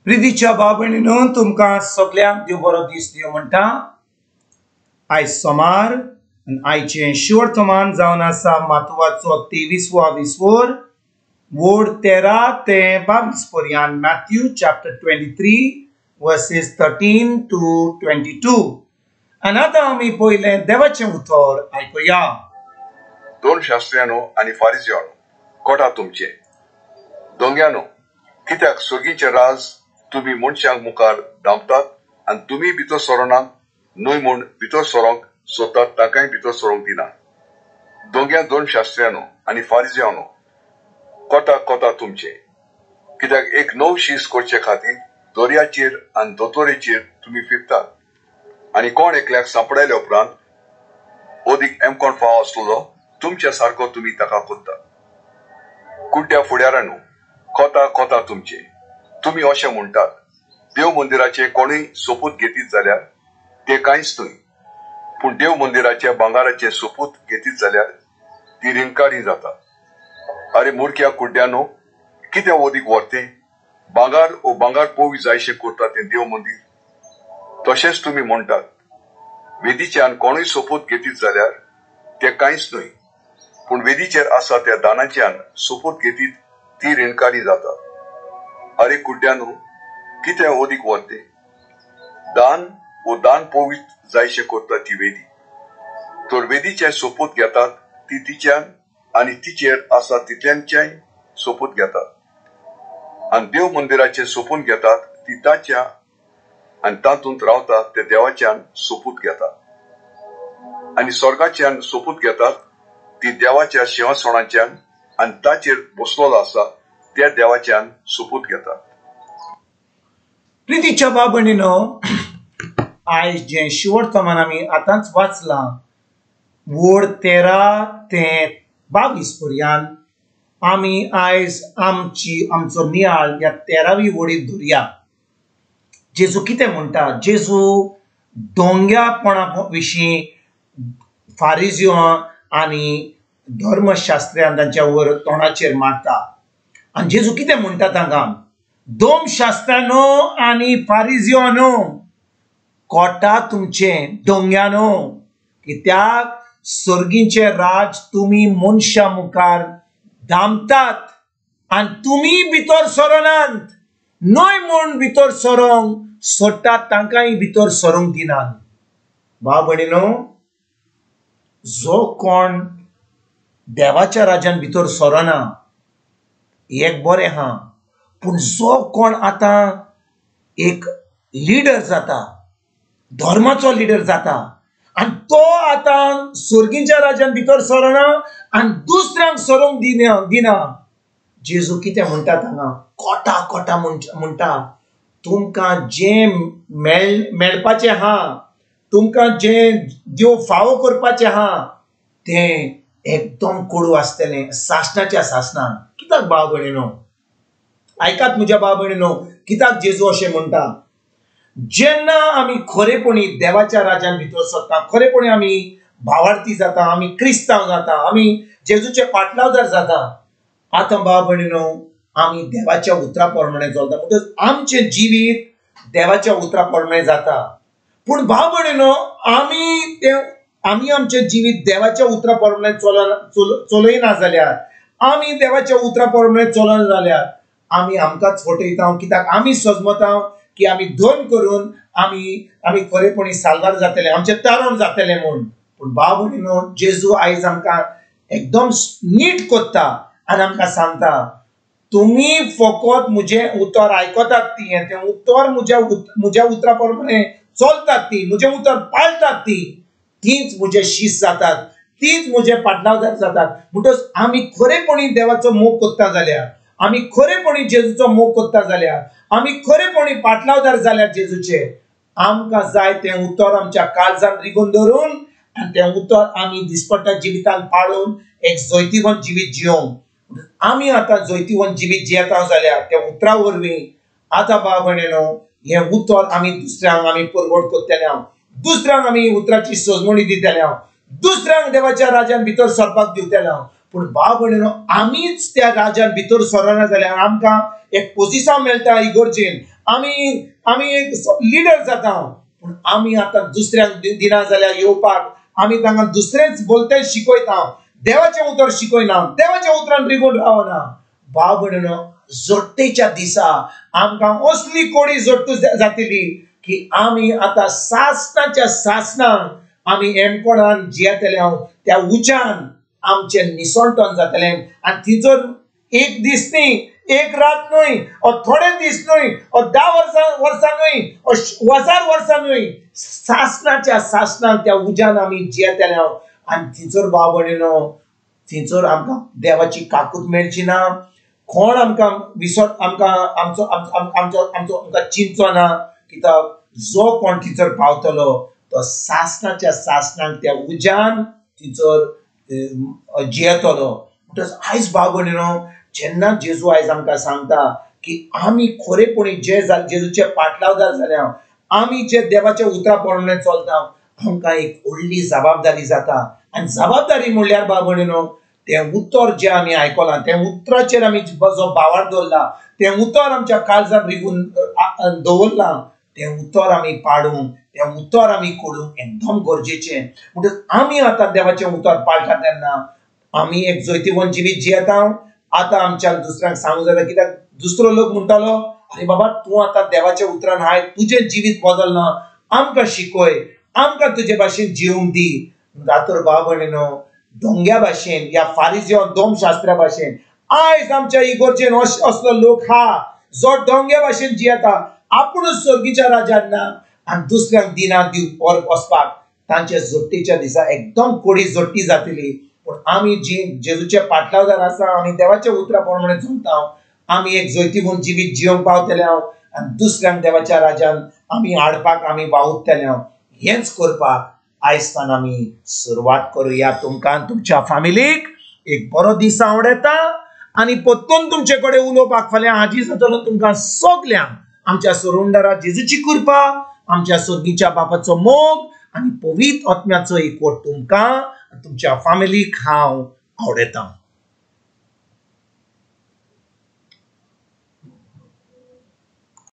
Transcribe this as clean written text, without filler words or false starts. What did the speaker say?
प्रितीच्या बाबणीनो तुमकां सगळ्यांक देव बरो दीस दिवं म्हणटा। आयज सोमार आनी आयचें शिवर्तमान जावन आसा मातवाचो 23वा विसवोर वोड 13 ते 22 पर्यंत। Matthew chapter 23 versus 13 to 22। आनी आतां आमी पयलें देवाचें उतर आयकुया। दोन शास्त्र्यानो आनी फारिजियानो, कोटा तुमचे दोंग्यानो, कित्याक सोगीचे राज तुम्ही मनशांक मुखार दामतात आनी तुम्ही भितर सरोनात न्हय म्हूण भितर सरोंक सोदतात ताकाय भितर सरोंक दिना। दोंग्या दोन शास्त्र्यानो आनी फारिजियानो, कोटा तुमचे, कित्याक एक नव शीस करचे खातीर दोरयाचेर आनी दोतोरेचेर तुम्ही फिरतात आनी कोण एकल्याक सांपडायल्या उपरांत ओदीक एमकोण फाव आसलो तुमच्या सारको तुम्ही ताका कोत्ता। कुड्ड्या फुडाऱ्यानो, कोटा तुमचे, तुम्ही अशें म्हणटात, देव मंदिराचे कोणूय सोपूत घेतीत जाल्यार ते कांयच न्हय, पूण देव मंदिराच्या भांगाराचे सोपूत घेतीत जाल्यार ती रिणकाडी जाता। अरे मुर्ख्या कुड्ड्यानो, कितें ओदीक व्हरते? भांगार ओ भांगार पोवी जायशें करता तें देव मंदिर? तशेंच तुम्ही म्हणटात, वेदीच्यान कोणूय सोपूत घेतीत जाल्यार ते कांयच न्हय, पूण वेदीचेर आसा त्या दानाच्यान सोपूत घेतीत ती रिणकाडी जाता। अरे कुड्ड्यानो, कितें ओदीक व्हरते? दान ओ दान पोवीत जायशें करता ती वेदी, तर वेदीचे सोपूत घेतात ती तिच्यान आनी तिचेर आसा तितल्यांच्याय सोपूत घेतात, आनी देव मंदिराचे सोपून घेतात ती ताच्या आनी तातूंत रावतात ते देवाच्यान सोपूत घेतात, आनी स्वर्गाच्यान सोपूत घेतात ती देवाच्या सिंहासनाच्यान आनी ताचेर बसलोलो आसा त्या देवाच्यान सोपूत घेतात। प्रितीच्या बाबणीनो, आयज जे शिवर्तमान आमी आतांच वाचलां वोड 13 ते 22 पर्यंत, आमी आयज आमचो नियाळ ह्या 13वी वोडीत धरया। जेजू कितें म्हणटा? जेजू दोंग्यापणा विशीं फारिजियो आनी धर्मशास्त्र्यान तांच्या वर तोंडाचेर मारता। आनी जेजू कितें म्हणटा तांकां? दोन शास्त्रांनो आनी फारिजियानो, कोटा तुमचे दोंग्यानो, कित्याक सर्गीचे राज तुम्ही मनशा मुखार दामतात आनी तुम्ही भितर सरोनात न्हय म्हूण भितर सरोंक सोडटात तांकांय भितर सरोंक दिनात। भाव भयणीनो, जो कोण देवाच्या राज्यान भितर सरोना एक बरें हा, पूण जो कोण आतां एक लिडर जाता, धर्माचो लिडर जाता, आनी तो आतां स्वर्गीच्या राज्यान भितर सरोना आनी दुसऱ्यांक सरोंक दिना। जेजू कितें म्हणटा हांगा? कोटा म्हणटा, तुमकां जें मेळपाचें हा, तुमकां जें देव फावो करपाचें हा, तें एकदम कडू आसतलें, सासणाच्या सासणान। कित्याक भाव भयणीनो, आयकात म्हज्या भाव भयणीनो, कित्याक जेजू अशें म्हणटा? जेन्ना आमी खरेपणी देवाच्या राज्यान भितर सरता, खरेपणी आमी भावार्थी जाता, आमी क्रिस्तांव जाता, आमी जेजूचे पाटलावदार जाता, आतां भाव भयणीनो आमी देवाच्या उतरा प्रमाणे चलता, म्हणटच आमचें जिवीत देवाच्या उतरा प्रमाणे जाता। पूण भाव भयणीनो, आमी आमचें जिवीत देवाच्या उतरा प्रमाणे चलयना जाल्यार, आमी देवाच्या उतरा प्रमाणे चलना जाल्यार आमी आमकांच फटयता। कित्याक आमी समजता की आमी धन करून आमी खरेपणी सालदार जातले, आमचें तारण जातलें म्हूण। पूण भाव भयणीनो, जेजू आयज आमकां एकदम नीट कोत्ता आनी आमकां सांगता, तुम्ही फकत म्हजें उतर आयकतात ती, तें उतर म्हज्या उतरा प्रमाणे चलतात ती, म्हजें उतर पाळटात तीच म्हजे शीस जातात, तीच म्हजे पाटलावदार जातात। म्हणटच आमी खरेपणी देवाचो मोग कोत्ता जाल्यार, आमी खरेपणी जेजूचो मोग कोत्ता जाल्यार, आमी खरेपणी पाटलावदार जाल्यार जेजूचे, आमकां जाय तें उतर आमच्या काळजान रिगून धरून आनी तें उतर आमी दिसपट्ट्या जिवितान पाळून एक जैतिवंत जिवीत जियोंक। आमी आतां जैतिवंत जिवीत जियेता जाल्यार त्या उतरा वरवीं आतां भाव भयणीनो हें उतर आमी दुसऱ्यांक आमी परवड कोत्तले हांव, दुसऱ्यांक आमी उतराची सोजमणी दितले हांव, दुसऱ्यांक देवाच्या राज्यान भितर सरपाक दिवतले हांव। पूण भाव भयणीनो, आमीच त्या राज्यान भितर सरना जाल्यार आमकां एक पोझिशन मेळटा इगोर्जेन, आमी एक लिडर जाता पूण आमी आतां दुसऱ्यांक दिना जाल्यार येवपाक आमी तांकां दुसरेंच बोलते शिकयता देवाचें उतर शिकयना देवाच्या उतरान रिगून रावना भाव भयणीनो जोडटेच्या दिसा आमकां असली कोडी जोडटू जातली की आमी आतां सासणाच्या सासणाक आमी एणकोणान जियेतले त्या उज्यान आमचे निसंटन जातलें आनी तिजोर एक दीस न्ही एक रात न्हय थोडे दीस न्हय 10 वर्सां न्हय 1000 वर्सां न्हय सासणाच्या सासणाक त्या उज्यान आमी जियेतले आनी थिंचोर भाव भयणीनो थिंचोर आमकां देवाची काकूट मेळची ना कोण आमकां विसर आमकां आमचो आमचो आमचो आमकां चिंतचो ना कित्याक जो कोण थिंचोर पावतलो तो सासणाच्या सासणाक त्या उज्यान थिंचोर जियेतलो आयज भाव भयणीनो जेन्ना जेजू आयज आमकां सांगता की आमी खरेपणी जेजूचे पाटलावदार जाल्या आमी जे देवाच्या उतरा प्रमाणे चलता आमकां एक व्हडली जबाबदारी जाता आनी जबाबदारी म्हणल्यार भाव भयणीनो तें उतर जें आमी आयकलां तें उतराचेर आमी जो भावार दवरला तें उतर आमच्या काळजांत रिगून दवरलां तें उतर आमी पाडूंक तें उतर आमी कोडूंक एकदम गरजेचें म्हणटच आमी आतां देवाचें उतर पाळटा तेन्ना आमी एक जैतिवंत जिवीत जियेता आतां आमच्यान दुसऱ्यांक सांगूंक जाता कित्याक दुसरो लोक म्हणटालो अरे बाबा तूं आतां देवाच्या उतरान आय तुजें जिवीत बदलना आमकां शिकय आमकां तुजे भाशेन जिवंक दी जातर भाव भयणीनो दोंग्या भाशेन या फारिजियो दोम शास्त्रा भाशेन आयज आमच्या इगोर्जेन असलो लोक हा जो दोंग्या भाशेन जियेता आपुणूच स्वर्गीच्या राज्यान ना आनी दुसऱ्यांक दिना वचपाक तांचे जोडटीच्या दिसा एकदम कोडी जोडटी जातली पूण आमी जी जेजूचे पाटलावदार आसा आमी देवाच्या उतरा प्रमाणे चलता आमी एक जैतिवंत जिवीत जिवंक पावतले आनी दुसऱ्यांक देवाच्या राज्यान आमी हाडपाक आमी वावुरतले हेंच करपाक आयजसान आमी सुरवात करुया तुमकां तुमच्या फॅमिलीक एक बरो दीस आवडेता आनी परतून तुमचे कडेन उलोवपाक फाल्यां हाजीर जातलो तुमकां सगल्यांक आमच्या सुरुंडरा जेजूची कृपा आमच्या स्वर्गीच्या बापाचो मोग आनी पवित्र आत्म्याचो एकवट तुमकां तुमच्या फॅमिलीक हांव आवडयता.